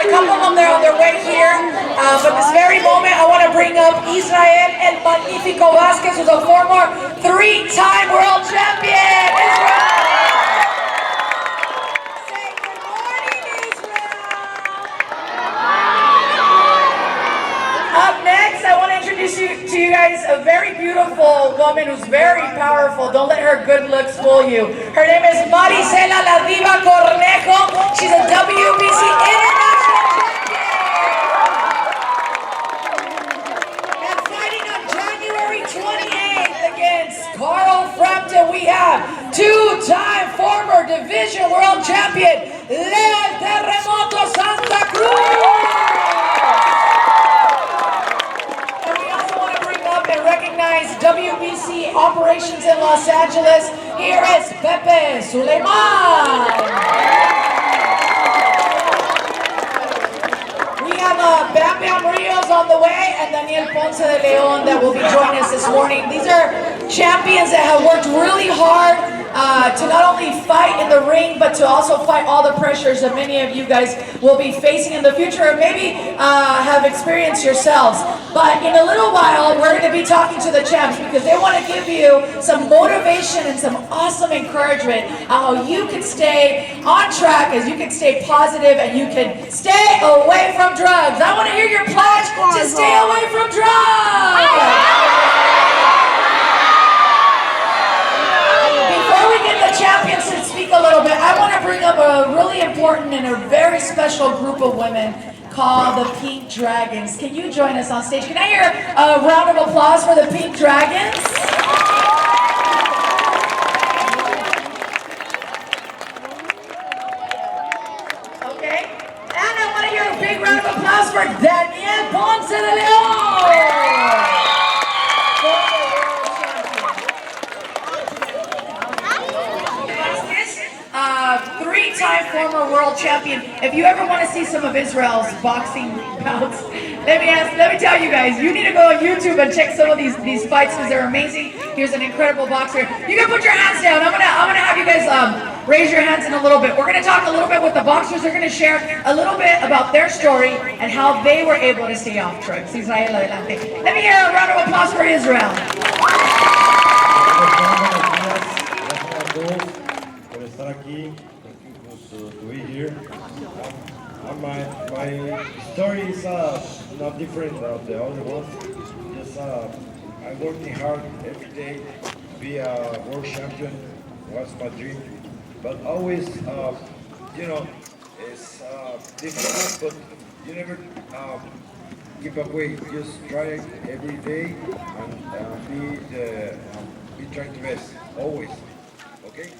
a couple of them, they're on their way here. But this very moment, I want to bring up Israel El Magnifico Vazquez, who's a former three-time world champion. Israel! Say good morning, Israel! Up next, I want to introduce to you guys a very beautiful woman who's very powerful. Don't let her good looks fool you. Her name is Maricela La Diva Cornejo. She's a WBC International Champion. And fighting on January 28th against Carl Frampton, we have two-time former division world champion, El Terremoto Santacruz. And recognize WBC operations in Los Angeles. Here is Pepe and Sulaiman. We have Bam Rios on the way and Daniel Ponce de Leon that will be joining us this morning. These are champions that have worked really hard to not only fight in the ring, but to also fight all the pressures that many of you guys will be facing in the future, or maybe have experienced yourselves. But in a little while, we're going to be talking to the champs because they want to give you some motivation and some awesome encouragement on how you can stay on track, as you can stay positive, and you can stay away from drugs. I want to hear your pledge to stay away from drugs. Champions to speak a little bit, I want to bring up a really important and a very special group of women called the Pink Dragons. Can you join us on stage? Can I hear a round of applause for the Pink Dragons? Okay. And I want to hear a big round of applause for Daniel Ponce de Leon. Three-time former world champion. If you ever want to see some of Israel's boxing bouts, let me tell you guys, you need to go on YouTube and check some of these fights because they're amazing. Here's an incredible boxer. You can put your hands down. I'm gonna have you guys raise your hands in a little bit. We're gonna talk a little bit with the boxers. They're gonna share a little bit about their story and how they were able to stay off drugs. Israel, adelante. Let me hear a round of applause for Israel. Aquí to be here. My story is not different from the other ones. Just I'm working hard every day to be a world champion. Was my dream, but always, it's difficult. But you never give away. Just try every day and be trying to best always. Okay.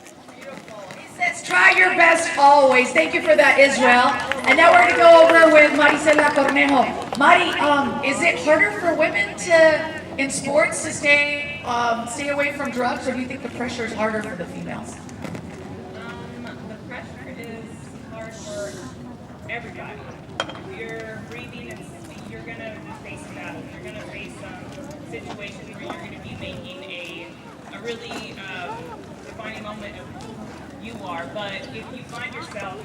Let's try your best always. Thank you for that, Israel. And now we're going to go over with Maricela Cornejo. Mari, is it harder for women in sports to stay away from drugs, or do you think the pressure is harder for the females? The pressure is hard for everybody. If you're breathing, you're going to face battles. You're going to face situations where you're going to be making a really defining moment of you are, but if you find yourself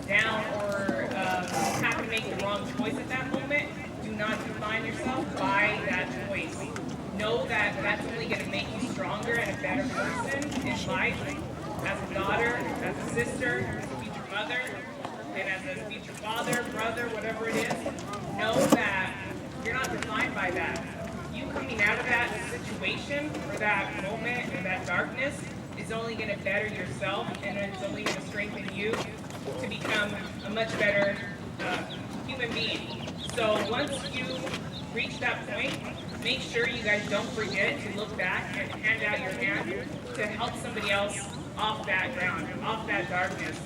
down or have to make the wrong choice at that moment, do not define yourself by that choice. Know that that's only going to make you stronger and a better person in life, as a daughter, as a sister, as a future mother, and as a future father, brother, whatever it is. Know that you're not defined by that. You coming out of that situation or that moment or that darkness is only going to better yourself, and it's only going to strengthen you to become a much better human being. So once you reach that point, make sure you guys don't forget to look back and hand out your hand to help somebody else off that ground, off that darkness.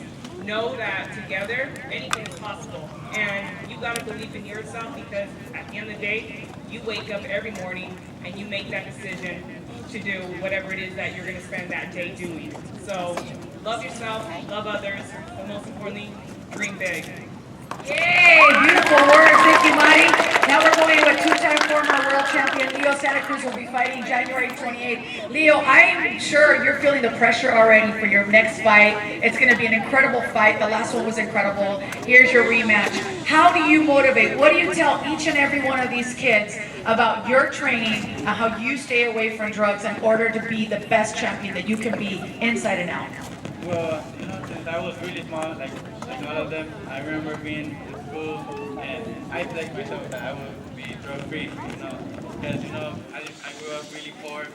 Know that together, anything is possible. And you got to believe in yourself, because at the end of the day, you wake up every morning and you make that decision to do whatever it is that you're going to spend that day doing. So love yourself, love others, but most importantly, dream big. Yay! Beautiful words. Thank you, Mari. Now we're going with two-time former world champion Leo Santacruz will be fighting January 28th. Leo, I'm sure you're feeling the pressure already for your next fight. It's going to be an incredible fight. The last one was incredible. Here's your rematch. How do you motivate? What do you tell each and every one of these kids about your training and how you stay away from drugs in order to be the best champion that you can be inside and out? Well, since I was really small, like all of them, I remember being in school and I like myself that I would be drug free, because I grew up really poor,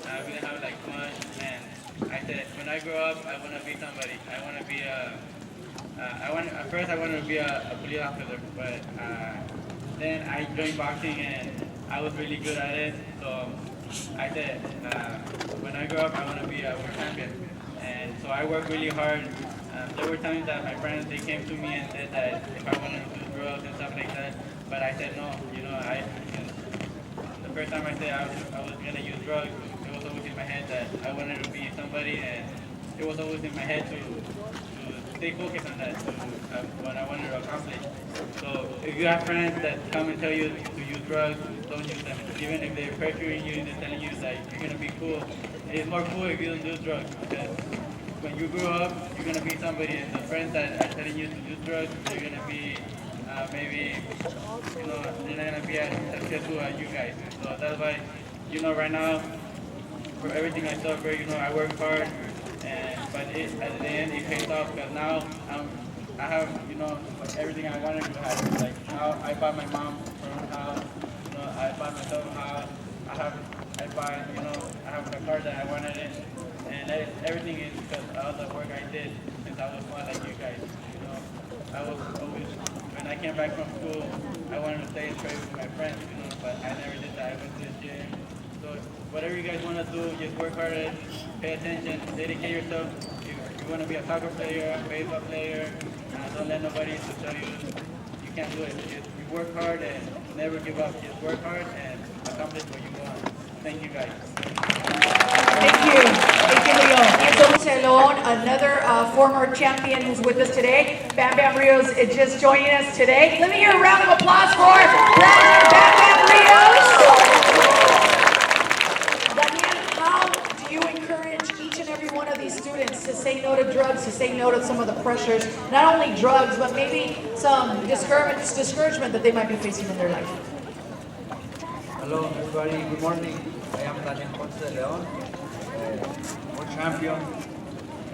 I didn't have like much, and I said when I grow up I want to be somebody. I want to be at first I wanted to be a police officer, but then I joined boxing and I was really good at it, so I said when I grow up I want to be a world champion. And so I worked really hard. There were times that my friends, they came to me and said that if I wanted to do drugs and stuff like that, but I said no. The first time I said I was going to use drugs, it was always in my head that I wanted to be somebody, and it was always in my head to stay focused on that, what I wanted to accomplish. So if you have friends that come and tell you to use drugs, don't use them. Even if they're pressuring you and telling you that you're going to be cool, it's more cool if you don't do drugs, because when you grow up, you're going to be somebody, and the friends that are telling you to do drugs, they're going to be maybe, they're not going to be as successful as you guys. So that's why, right now, for everything I suffer, I work hard, but at the end, it pays off, because now I have, everything I wanted to have. Like now, I bought my mom her own house, I bought myself a house, I have the car that I wanted in, and everything is because of all the work I did since I was small like you guys. I was always, when I came back from school, I wanted to stay and play with my friends, but I never did that. I went to the gym. So whatever you guys want to do, just work hard, pay attention, dedicate yourself. If you want to be a soccer player, a baseball player, don't let nobody tell you you can't do it. Just you work hard and never give up. Just work hard and accomplish what you want. Thank you guys. Thank you. Thank you, Leo. Ponce alone, another former champion who's with us today. Bam Bam Rios is just joining us today. Let me hear a round of applause for Bam Bam Rios. Daniel, how do you encourage each and every one of these students to say no to drugs, to say no to some of the pressures, not only drugs, but maybe some discouragement that they might be facing in their life? Hello everybody, good morning. I am Daniel Ponce de Leon, world champion,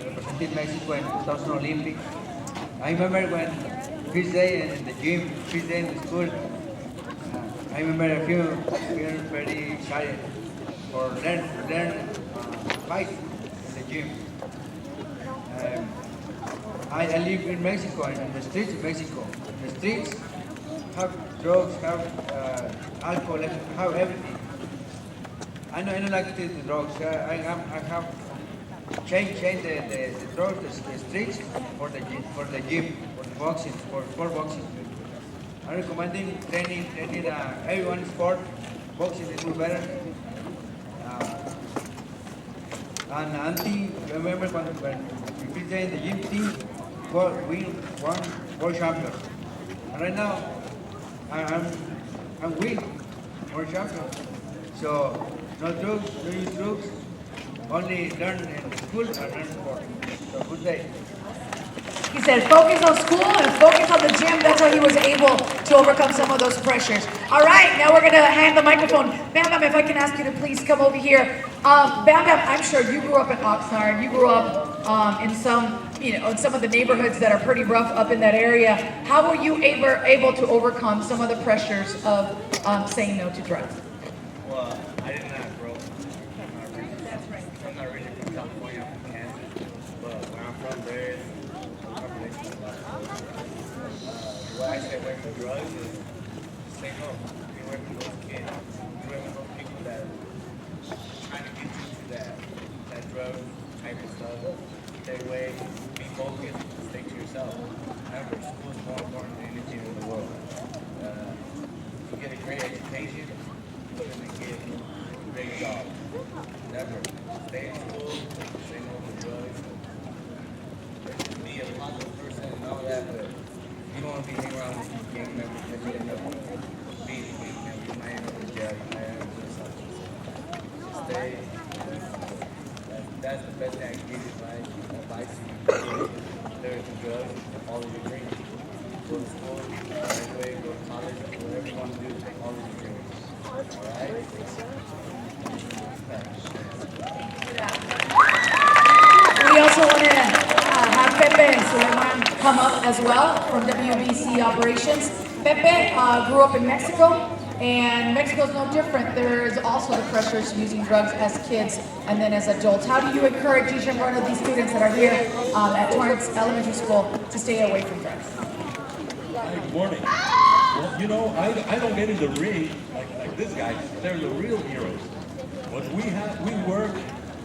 represented Mexico in 2000 Olympics. I remember when first day in the gym, first day in the school, I remember I feel very excited for learn fight in the gym. I live in Mexico, in the streets of Mexico. The streets have drugs, have alcohol, have everything. I don't like the drugs. I have changed the drugs, the streets for the gym, for the boxing, for boxing. I'm recommending training everyone sport. Boxing is more better. And Auntie, remember when we play in the gym team, we won world champion. And right now, I'm win world champion. So no drugs, no use drugs, only learn in school and learn sport. So good day. He said focus on school and focus on the gym. That's how he was able to overcome some of those pressures. All right, now we're going to hand the microphone. Bam Bam, if I can ask you to please come over here. Bam Bam, I'm sure you grew up in Oxnard. You grew up in some, in some of the neighborhoods that are pretty rough up in that area. How were you able to overcome some of the pressures of saying no to drugs? Well, I did not grow up. I'm not really from California, I'm from Kansas, but where I'm from, there is a population of black folks. What I say away from drugs is stay home. Be away from those kids. Be away from those people that are trying to get you to that drug type of stuff. Stay away, be focused, stay to yourself. Remember, school is more important than anything in the world. You get a great education, you're going to get a great job. Never stay in school, stay no to drugs. Be a positive person and all that, but you don't want to be hanging around with gang members that you end up being that's the best thing I can give you advice you there's drugs, all of your drink. Go to school, graduate, go to college, whatever you want to do, all of your drink. Alright? We also want to have Pepe and Sulaiman come up as well from WBC operations. Pepe grew up in Mexico, and Mexico is no different. There is also the pressures to using drugs as kids and then as adults. How do you encourage each and one of these students that are here at Torrance Elementary School to stay away from drugs? Hi, good morning. Well, you know, I don't get in the ring like this guy. They're the real heroes. But we work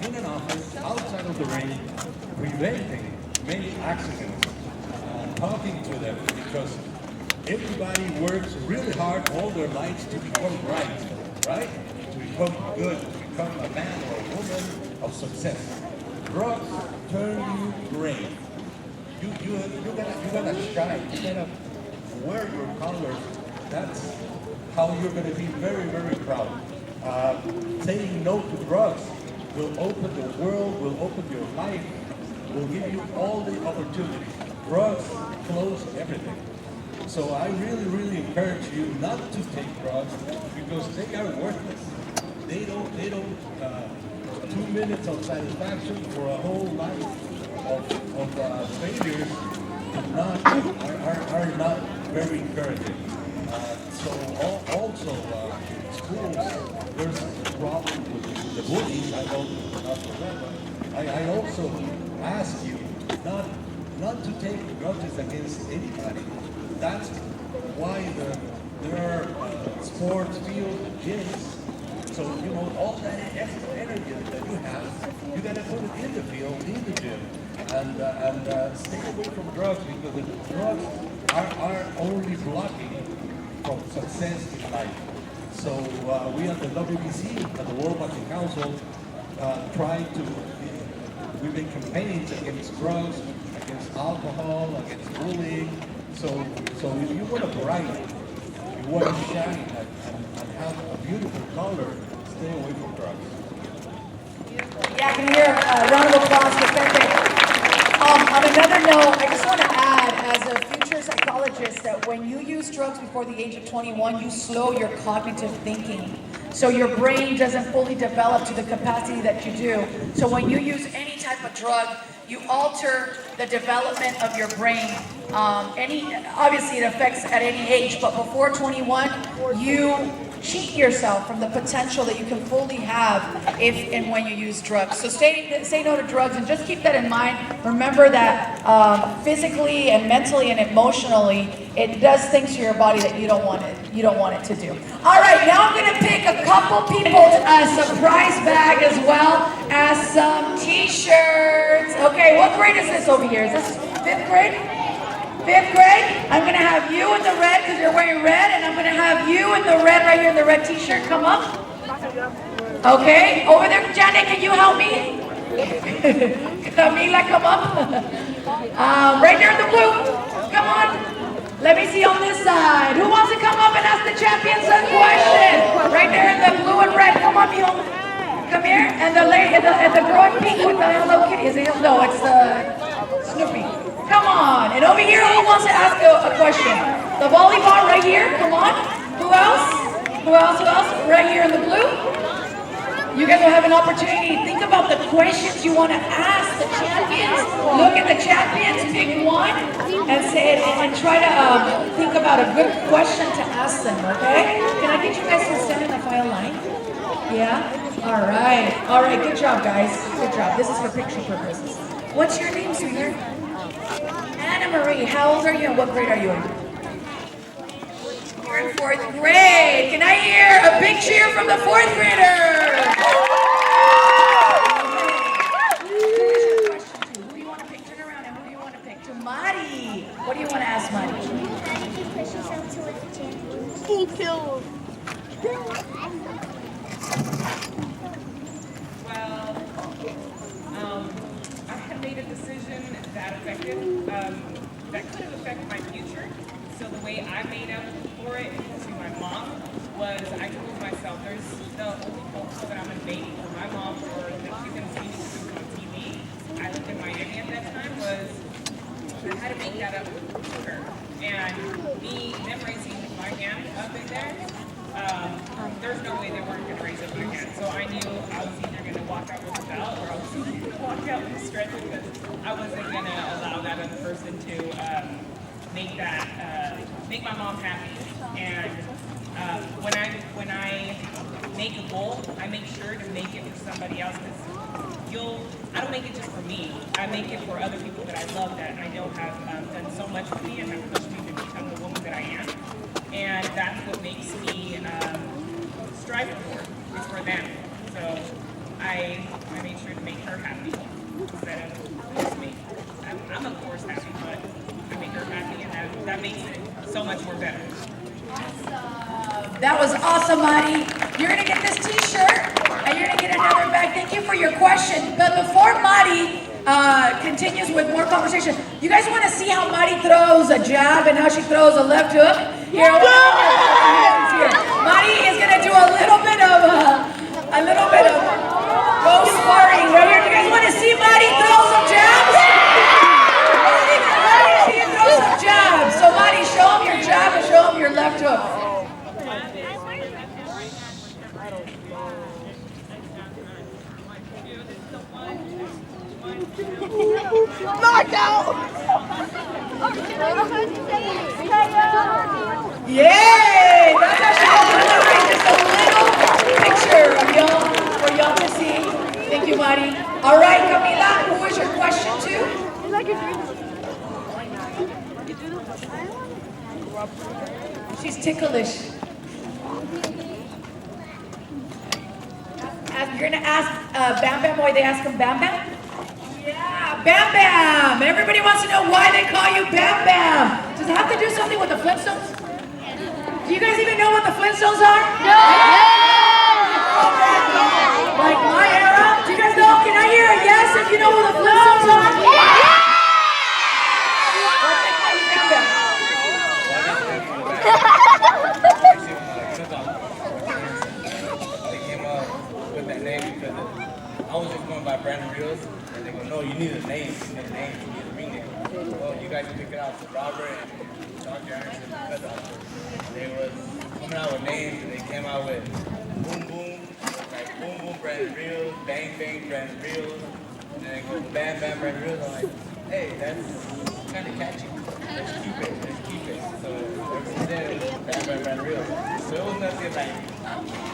in an office outside of the ring, preventing many accidents, talking to them, because everybody works really hard all their lives to become right? To become good, to become a man or a woman of success. Drugs turn you gray. You gotta shine. You gotta wear your colors. That's how you're gonna be very, very proud. Saying no to drugs will open the world, will open your life, will give you all the opportunities. Drugs close everything. So I really, really encourage you not to take drugs because they are worthless. They don't 2 minutes of satisfaction for a whole life of failures are not very encouraging. So also schools, there's a problem with the bullies. I don't not remember. I also ask you not to take grudges against anybody. That's why there are sports fields and gyms. So, you know, all that extra energy that you have, you gotta put it in the field, in the gym, and stay away from drugs, because the drugs are only blocking from success in life. So we at the WBC, at the World Boxing Council, we've been campaigns against drugs, against alcohol, against bullying. So if you want to bright, you want to shine and have a beautiful color, stay away from drugs. Yeah, I can hear a round of applause for Pepe. On another note, I just want to add, as a future psychologist, that when you use drugs before the age of 21, you slow your cognitive thinking. So your brain doesn't fully develop to the capacity that you do. So when you use any type of drug, you alter the development of your brain. Obviously it affects at any age, but before 21, you cheat yourself from the potential that you can fully have if and when you use drugs. So say no to drugs, and just keep that in mind. Remember that physically and mentally and emotionally, it does things to your body that you don't want it to do. All right, now I'm going to pick a couple people a surprise bag as well as some t-shirts. Okay, what grade is this over here? Is this 5th grade? 5th grade? I'm going to have you in the red because you're wearing red, and I'm going to have you in the red right here in the red t-shirt. Come up. Okay, over there, Janet, can you help me? Camila, come up. Right there in the blue. Come on. Let me see on this side. Who wants to come up and ask the champions a question? Right there in the blue and red. Come on, Mijo. Come here. And the lady, and the girl in pink with the Hello Kitty. Is it? No, it's Snoopy. Come on. And over here, who wants to ask a question? The volleyball right here. Come on. Who else? Who else? Who else? Right here in the blue. You guys will have an opportunity to think about the questions you want to ask the champions. Look at the champions, pick one, and say it, and try to think about a good question to ask them, okay? Can I get you guys to stand in the file line? Yeah? All right. All right, good job, guys. Good job. This is for picture purposes. What's your name, sweetheart? Anna Marie. How old are you and what grade are you in? You're in 4th grade. Can I hear a big cheer from the 4th graders? Who do you want to pick? Turn around, and who do you want to pick? To Mari. What do you want to ask Mari? Thank you. Well, I had made a decision that could have affected my future. So the way I made up for it to my mom was I told myself there's the only culture that I'm invading for my mom, or that she's going to see me on that up to her. And them raising my hand up in there, there's no way they weren't going to raise up my hand. So I knew I was either going to walk out with a belt or I was going to walk out with a stretcher because I wasn't going to allow that other person to make my mom happy. And when I make a goal, I make sure to make it for somebody else. I don't make it just for me. I make it for other people that I love that I know have done so much for me and have pushed me to become the woman that I am. And that's what makes me strive for. It's for them. So I made sure to make her happy instead of just me. I'm of course happy, but I make her happy, and that makes it so much more better. That was awesome, Mari. You're going to get this t-shirt, and you're going to get another bag. Thank you for your question. But before Mari continues with more conversation, you guys want to see how Mari throws a jab and how she throws a left hook? Here, Mari is going to do a little bit of go sparring right here. You guys want to see Mari throw some jabs? She can throw some jabs. So Mari, show them your jab and show them your left hook. Knockout! Yay! That's actually just a little picture for y'all to see. Thank you, Mari. All right, Camila, who is your question to? She's ticklish. You're gonna ask Bam Bam why they ask him Bam Bam? Yeah, Bam Bam! Everybody wants to know why they call you Bam Bam. Does it have to do something with the Flintstones? Do you guys even know what the Flintstones are? No! Like my era? Do you guys know? Can I hear a yes if you know who the Flintstones are? Yeah! Why do they call you Bam Bam? They came up with that name because I was just going by Brandon Rios, and they go, no, you need a name, you need a ring name. Well, you guys pick it out. So Robert and John Anderson, they was coming out with names, and they came out with Boom Boom, like Boom Boom Brandon Rios, Bang Bang Brandon Rios, and then they go Bam Bam Brandon Rios. I'm like, hey, that's kind of catchy. Let's keep it. So ever since then, it was Bam Bam Brandon Rios. So it was nothing like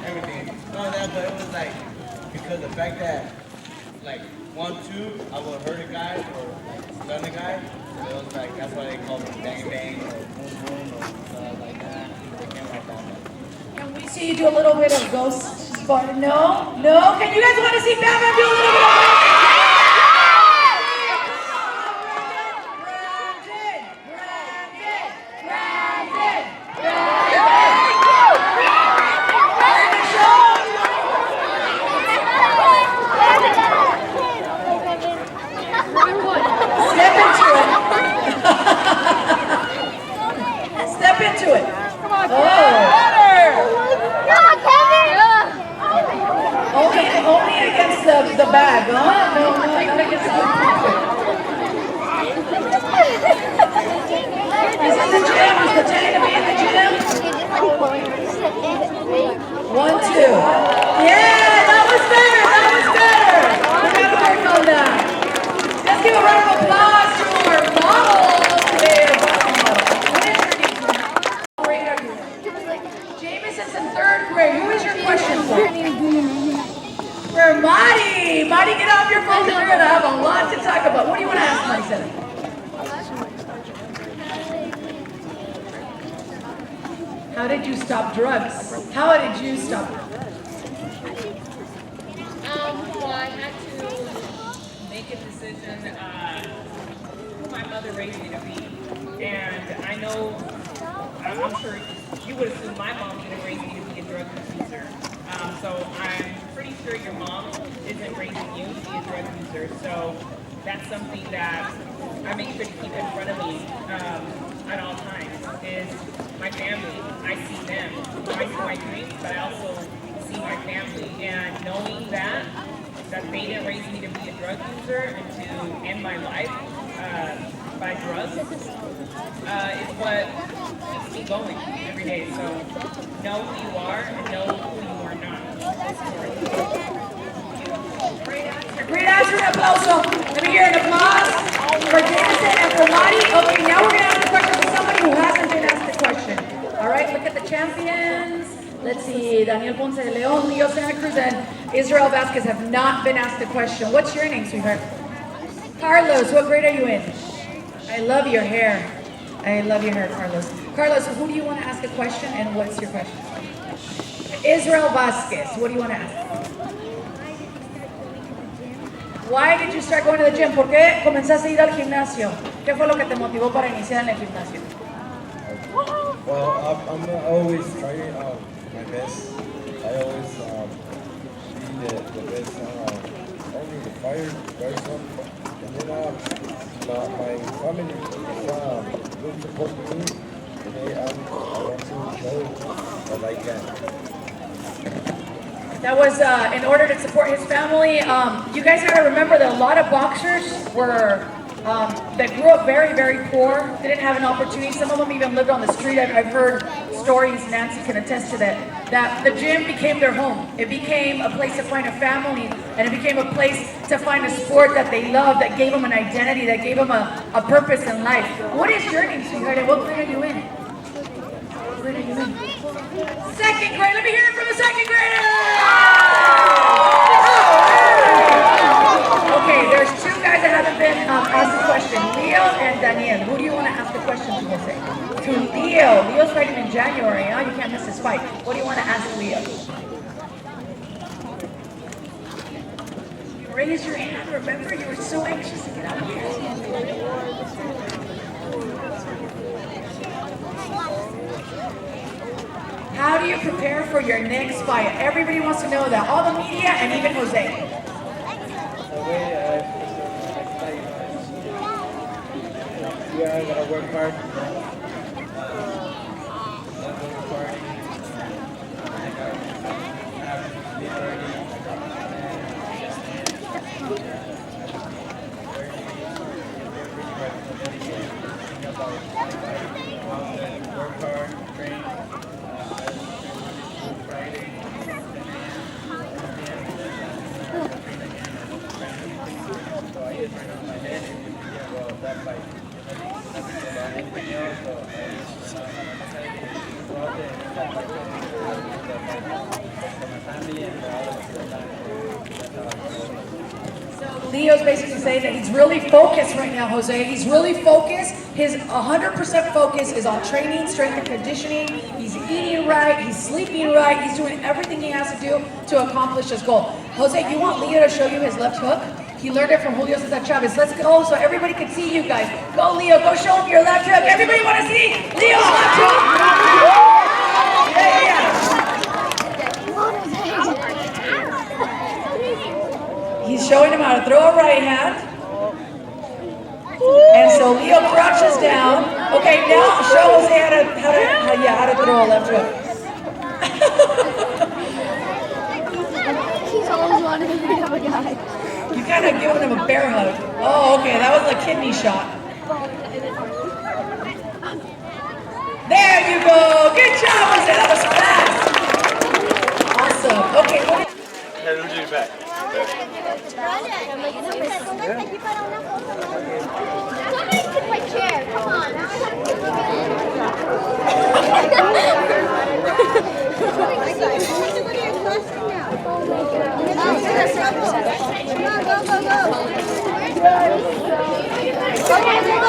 everything. Not that, but it was like, because the fact that, like, 1-2, I would hurt a guy or like stun a guy. So it was like, that's why they call me Bang Bang or Boom Boom or stuff like that. They came like that. Can we see you do a little bit of ghost spot? No? No? Can you guys want to see Bam Bam do a little bit of ghost? Step into it. Only against the bag, huh? No, not against the He's in the gym. He's pretending to be in the gym. 1, 2. Yeah, that was better. We gotta work on that. Let's give a round of applause to our model today. What grade are you? Jameson's in 3rd grade. Who is your question for? For Mari. Mari, get off your phone. We're going to have a lot to talk about. What do you want to ask, Maricela? How did you stop drugs? How did you stop drugs? Well, I had to make a decision who my mother raised me to be. And I know, I'm sure you would assume my mom didn't raise me to be a drug user. So I'm pretty sure your mom isn't raising you to be a drug user. So that's something that I make sure to keep in front of me at all times, is my family. I see them. I see my dreams, but I also see my family. And knowing that they didn't raise me to be a drug user and to end my life, by drugs is what keeps me going every day. So know who you are and know who you are not. Great answer, an aplauso. Let me hear an applause for Jason and for Mari. Okay, now we're going to ask the question to somebody who hasn't been asked the question. All right, look at the champions. Let's see, Daniel Ponce de Leon, Leo Santacruz, and Israel Vazquez have not been asked the question. What's your name, sweetheart? Carlos, what grade are you in? I love your hair. I love your hair, Carlos. Carlos, who do you want to ask a question, and what's your question? Israel Vazquez, what do you want to ask? Why did you start going to the gym? ¿Por qué comenzaste a ir al gimnasio? ¿Qué fue lo que te motivó para iniciar en el gimnasio? Well, I'm always trying my best. I always be the best, only the fire person. And then my family is good support me. And I want to show that I can. That was in order to support his family. You guys got to remember that a lot of boxers were that grew up very, very poor, didn't have an opportunity. Some of them even lived on the street. I've heard stories, Nancy can attest to that, that the gym became their home. It became a place to find a family, and it became a place to find a sport that they loved, that gave them an identity, that gave them a purpose in life. What is your name, sweetheart, and what grade are you in? What grade are you in? Second grade. Let me hear it from the second grader! Okay, there's two guys that haven't been asked a question, Leo and Daniel. Who do you want to ask the question to, Jose? To Leo. Leo's fighting in January, huh? You can't miss this fight. What do you want to ask Leo? Raise your hand. Remember, you were so anxious to get out of here. How do you prepare for your next fight? Everybody wants to know that. All the media and even Jose. Yeah, I gotta work hard. Work hard, train. Friday, 10 So I just ran on my head and that fight. So Leo's basically saying that he's really focused right now, Jose. He's really focused. His 100% focus is on training, strength and conditioning. He's eating right, he's sleeping right, he's doing everything he has to do to accomplish his goal. Jose, you want Leo to show you his left hook? He learned it from Julio Cesar Chavez. Let's go so everybody can see you guys. Go, Leo. Go show him your left hook. Everybody want to see Leo's left hook? Yeah. He's showing him how to throw a right hand. And so Leo crouches down. Okay, now show Jose how to throw a left hook. He's always wanted to beat up a guy. You kind of giving him a bear hug. Oh, okay, that was a kidney shot. There you go. Good job, Jose. That was fast. Awesome. Okay. Hey, let me do your back. Somebody took my chair. Come on.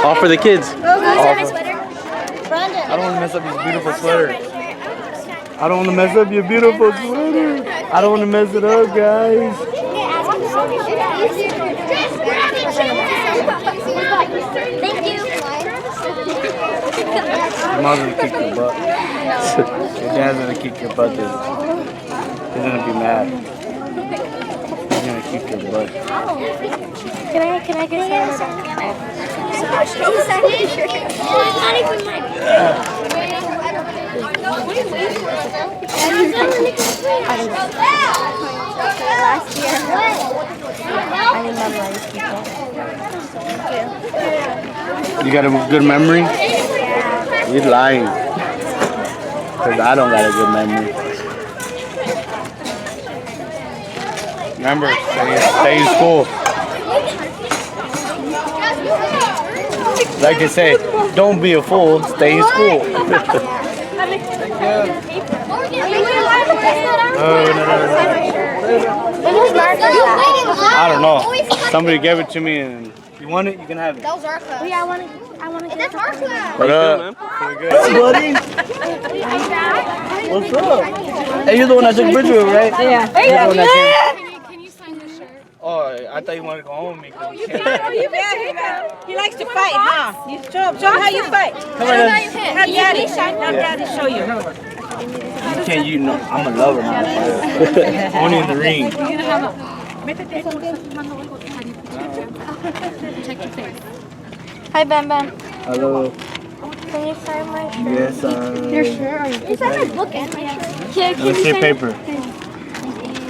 All for the kids. I don't want to mess up his beautiful sweater. I don't want to mess up your beautiful sweater. I don't want to mess it up, guys. Thank you. Your mom's gonna kick your butt. Your dad's gonna kick your butt, dude. He's gonna be mad. He's gonna kick your butt. Can I get a second? It's not even my Last year. I didn't memorize people. You got a good memory? You're lying. Because I don't got a good memory. Remember, stay in school. Like I say, don't be a fool, stay in school. I don't know. Somebody gave it to me and you want it, you can have it. That was our class. Yeah, I want to get that's our class. What up? Hey, buddy. What's up? Hey, you're the one that took pictures with, right? Yeah. Can you sign this shirt? Oh, I thought you wanted to go home with me. Oh, you can take it. He likes to fight, huh? You show him how you fight. Come on, Have Daddy show you. you can't, you know, I'm a lover, not a fighter. Only in the ring. Protect your face. Hi, Bam Bam. Hello. Can you sign my shirt? Yes, Your shirt? You sign my book and my shirt. Yeah, can let's you see sign paper.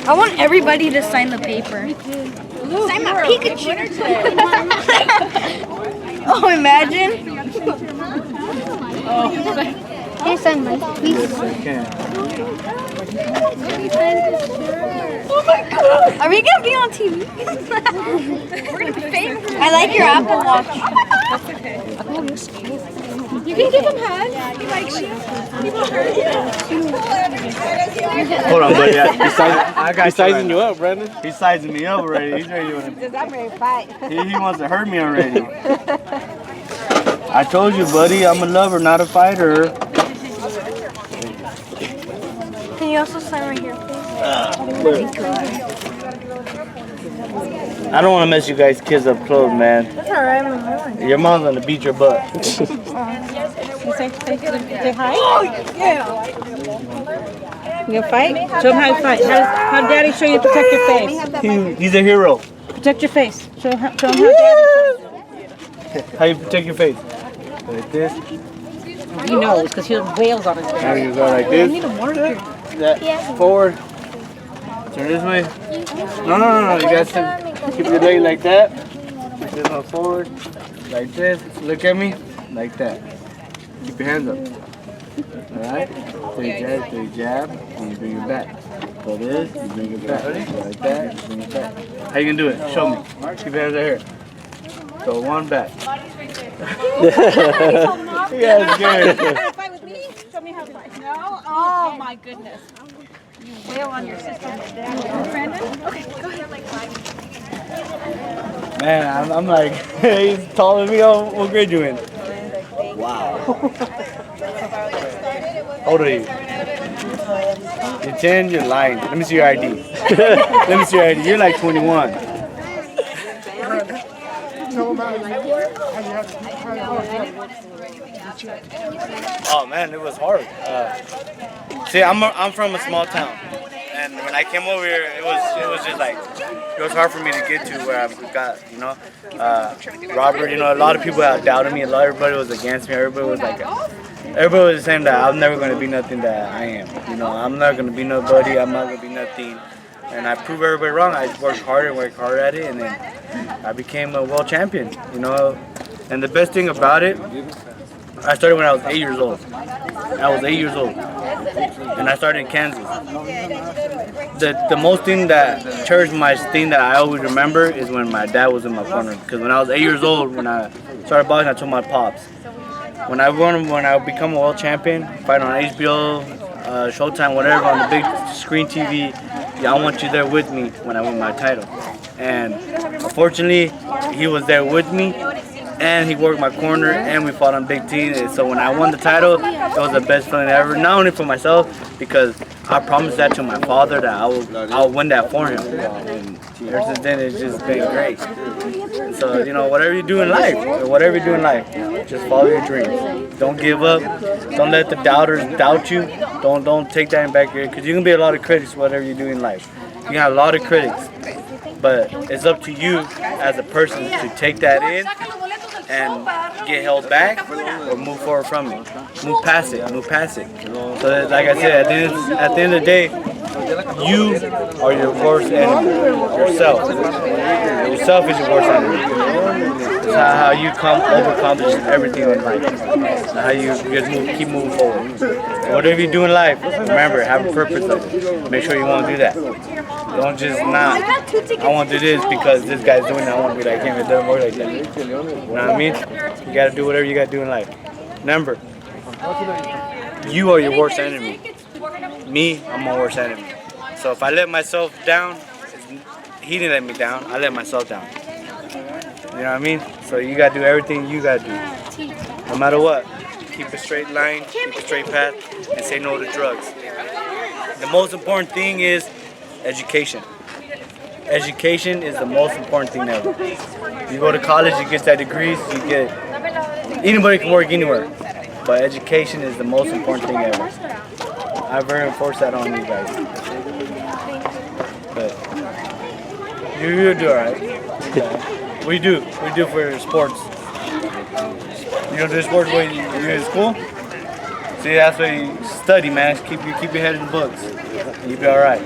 I want everybody to sign the paper. Sign my Pikachu. Oh, imagine. Can you sign mine, please? Okay. Oh my God. Are we going to be on TV? We're going to be famous. I like your Apple Watch. That's okay. You can give him hugs. He likes you. He will hurt you. Hold on, buddy. He's sizing you up, Brandon. He's sizing me up already. He's ready to I'm ready to fight. he wants to hurt me already. I told you, buddy, I'm a lover, not a fighter. Can you also sign right here, please? I don't want to mess you guys' kids up close, man. That's alright, I'm moving. Your mom's gonna beat your butt. Say hi. Oh, yeah. You gonna fight? Show him how to fight. How Daddy show you to protect your face. He's a hero. Protect your face. Show him how Daddy. How you protect your face? Like this. He knows because he has whales on his face. How you go like this? That forward. Turn this way. No. You guys keep your leg like that. This one forward. Like this. Look at me. Like that. Keep your hands up. Alright? Through jab, and you bring it back. So this, you bring it back. Like that, you bring it back. How you gonna do it? Show me. Keep your hands right here. So one back. You guys good. Fight with me? Show me how to fight. No? Oh my goodness. You wail on your sister. Brandon? Okay, go ahead. Man, I'm like, he's taller than me. Oh, what grade you in? Wow. How old are you? You're 10, you're lying. Let me see your ID. Let me see your ID. You're like 21. Oh man, it was hard. See, I'm from a small town, and when I came over here, it was just like it was hard for me to get to where I got. You know, Robert. You know, a lot of people had doubted me. Everybody was against me. Everybody was saying that I'm never gonna be nothing that I am. You know, I'm not gonna be nobody. I'm not gonna be nothing. And I proved everybody wrong. I worked hard at it, and then I became a world champion. You know, and the best thing about it, I started when I was 8 years old. I was 8 years old, and I started in Kansas. The most thing that cherished my thing that I always remember is when my dad was in my corner. Because when I was 8 years old, when I started boxing, I told my pops, when I become a world champion, fight on HBO, Showtime, whatever, on the big screen TV, yeah, I want you there with me when I win my title. And unfortunately, he was there with me, and he worked my corner, and we fought on Big T. And so when I won the title, it was the best feeling ever. Not only for myself, because I promised that to my father that I'll win that for him. And ever since then, it's just been great. So you know, whatever you do in life, just follow your dreams. Don't give up. Don't let the doubters doubt you. Don't take that in back here, because you're gonna be a lot of critics whatever you do in life. You have a lot of critics, but it's up to you as a person to take that in and get held back or move forward from it. move past it. So that, like I said, at the end of the day, you are your worst enemy. Yourself. Yourself is your worst enemy. It's how you overcome everything in life. It's how you just keep moving forward. So whatever you do in life, remember, have a purpose of it. Make sure you want to do that. Don't just not, I want to do this because this guy's doing it. I want to be like him. It doesn't work like that. You know what I mean? You got to do whatever you got to do in life. Remember, you are your worst enemy. Me, I'm my worst enemy. So if I let myself down, he didn't let me down. I let myself down. You know what I mean? So you got to do everything you got to do. No matter what. Keep a straight line, keep a straight path, and say no to drugs. The most important thing is education. Education is the most important thing ever. You go to college, you get that degrees, you get, anybody can work anywhere. But education is the most important thing ever. I very enforce that on you guys. But you do alright. Yeah. We do for sports. You don't do sports when you're in school? See, that's why you study, man. Keep your head in the books. You'll be alright.